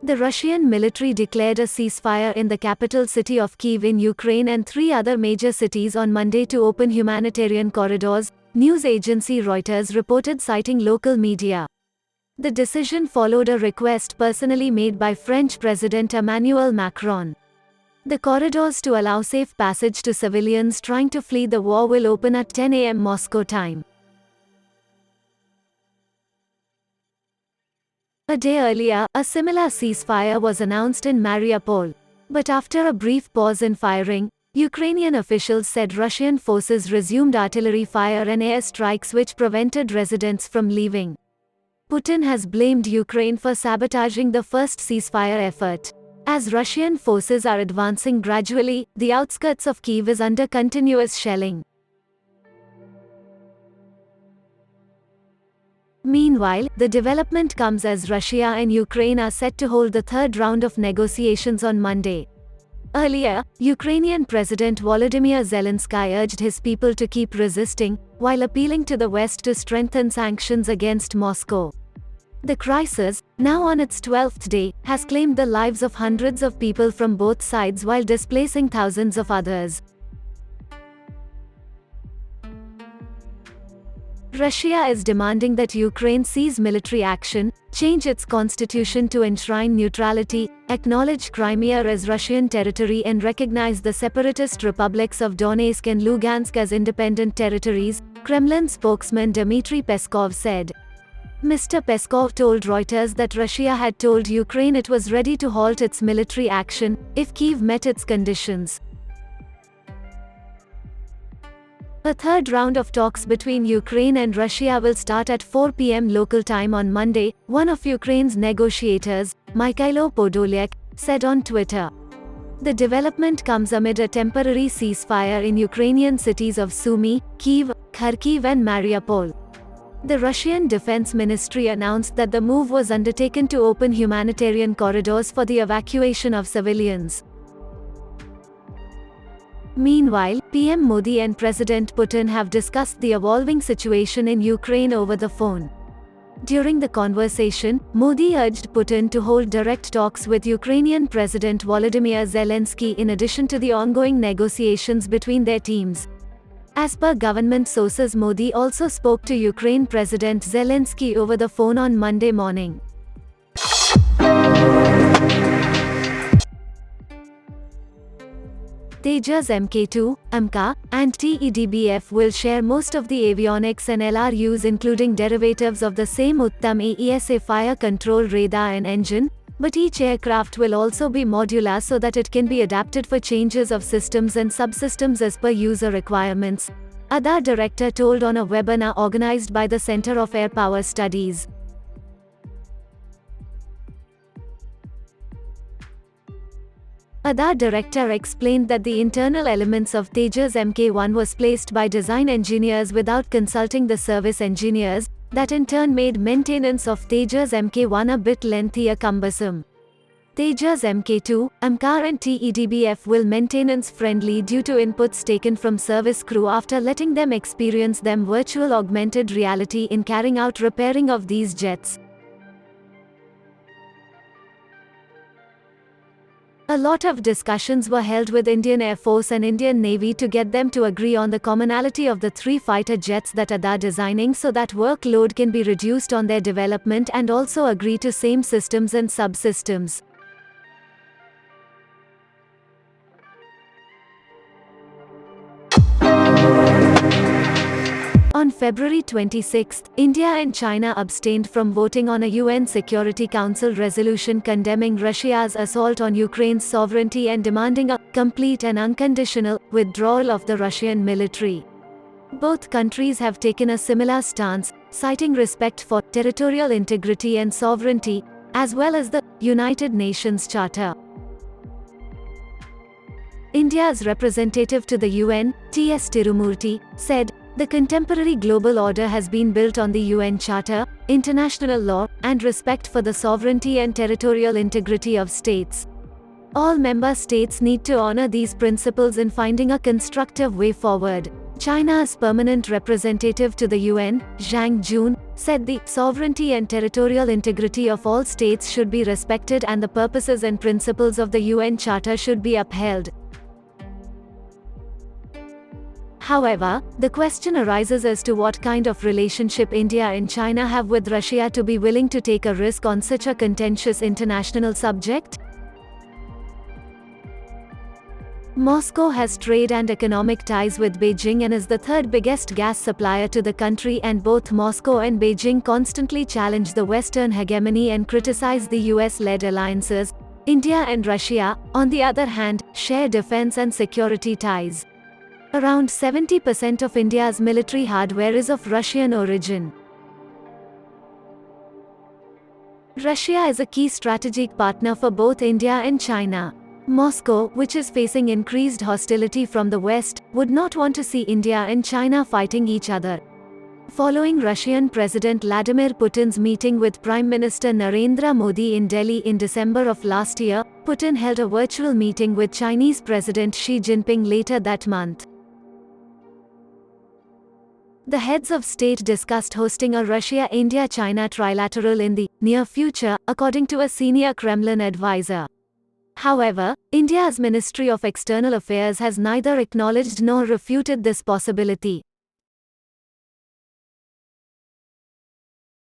The Russian military declared a ceasefire in the capital city of Kyiv in Ukraine and 3 other major cities on Monday to open humanitarian corridors, news agency Reuters reported, citing local media. The decision followed a request personally made by French President Emmanuel Macron. The corridors to allow safe passage to civilians trying to flee the war will open at 10 a.m. Moscow time. A day earlier, a similar ceasefire was announced in Mariupol. But after a brief pause in firing, Ukrainian officials said Russian forces resumed artillery fire and air strikes which prevented residents from leaving. Putin has blamed Ukraine for sabotaging the first ceasefire effort. As Russian forces are advancing gradually, the outskirts of Kyiv is under continuous shelling. Meanwhile, the development comes as Russia and Ukraine are set to hold the third round of negotiations on Monday. Earlier, Ukrainian President Volodymyr Zelensky urged his people to keep resisting, while appealing to the West to strengthen sanctions against Moscow. The crisis, now on its 12th day, has claimed the lives of hundreds of people from both sides while displacing thousands of others. Russia is demanding that Ukraine cease military action, change its constitution to enshrine neutrality, acknowledge Crimea as Russian territory and recognize the separatist republics of Donetsk and Lugansk as independent territories, Kremlin spokesman Dmitry Peskov said. Mr. Peskov told Reuters that Russia had told Ukraine it was ready to halt its military action if Kyiv met its conditions. A third round of talks between Ukraine and Russia will start at 4 p.m. local time on Monday, one of Ukraine's negotiators, Mikhailo Podolyak, said on Twitter. The development comes amid a temporary ceasefire in Ukrainian cities of Sumy, Kyiv, Kharkiv and Mariupol. The Russian Defense Ministry announced that the move was undertaken to open humanitarian corridors for the evacuation of civilians. Meanwhile, PM Modi and President Putin have discussed the evolving situation in Ukraine over the phone. During the conversation, Modi urged Putin to hold direct talks with Ukrainian President Volodymyr Zelensky in addition to the ongoing negotiations between their teams. As per government sources, Modi also spoke to Ukraine President Zelensky over the phone on Monday morning. Tejas Mk2, AMCA, and TEDBF will share most of the avionics and LRUs, including derivatives of the same Uttam AESA fire control radar and engine, but each aircraft will also be modular so that it can be adapted for changes of systems and subsystems as per user requirements, Adar director told on a webinar organized by the Center of Air Power Studies. Adar director explained that the internal elements of Tejas Mk1 was placed by design engineers without consulting the service engineers, that in turn made maintenance of Tejas Mk1 a bit lengthy and cumbersome. Tejas Mk2, AMCA and TEDBF will maintenance friendly due to inputs taken from service crew after letting them experience them virtual augmented reality in carrying out repairing of these jets. A lot of discussions were held with Indian Air Force and Indian Navy to get them to agree on the commonality of the 3 fighter jets that are designing so that workload can be reduced on their development and also agree to same systems and subsystems. On February 26, India and China abstained from voting on a UN Security Council resolution condemning Russia's assault on Ukraine's sovereignty and demanding a complete and unconditional withdrawal of the Russian military. Both countries have taken a similar stance, citing respect for territorial integrity and sovereignty, as well as the United Nations Charter. India's representative to the UN, T.S. Tirumurti, said, "The contemporary global order has been built on the UN Charter, international law, and respect for the sovereignty and territorial integrity of states. All member states need to honor these principles in finding a constructive way forward." China's permanent representative to the UN, Zhang Jun, said the sovereignty and territorial integrity of all states should be respected and the purposes and principles of the UN Charter should be upheld. However, the question arises as to what kind of relationship India and China have with Russia to be willing to take a risk on such a contentious international subject. Moscow has trade and economic ties with Beijing and is the third biggest gas supplier to the country, and both Moscow and Beijing constantly challenge the Western hegemony and criticize the US-led alliances. India and Russia, on the other hand, share defense and security ties. Around 70% of India's military hardware is of Russian origin. Russia is a key strategic partner for both India and China. Moscow, which is facing increased hostility from the West, would not want to see India and China fighting each other. Following Russian President Vladimir Putin's meeting with Prime Minister Narendra Modi in Delhi in December of last year, Putin held a virtual meeting with Chinese President Xi Jinping later that month. The heads of state discussed hosting a Russia-India-China trilateral in the near future, according to a senior Kremlin advisor. However, India's Ministry of External Affairs has neither acknowledged nor refuted this possibility.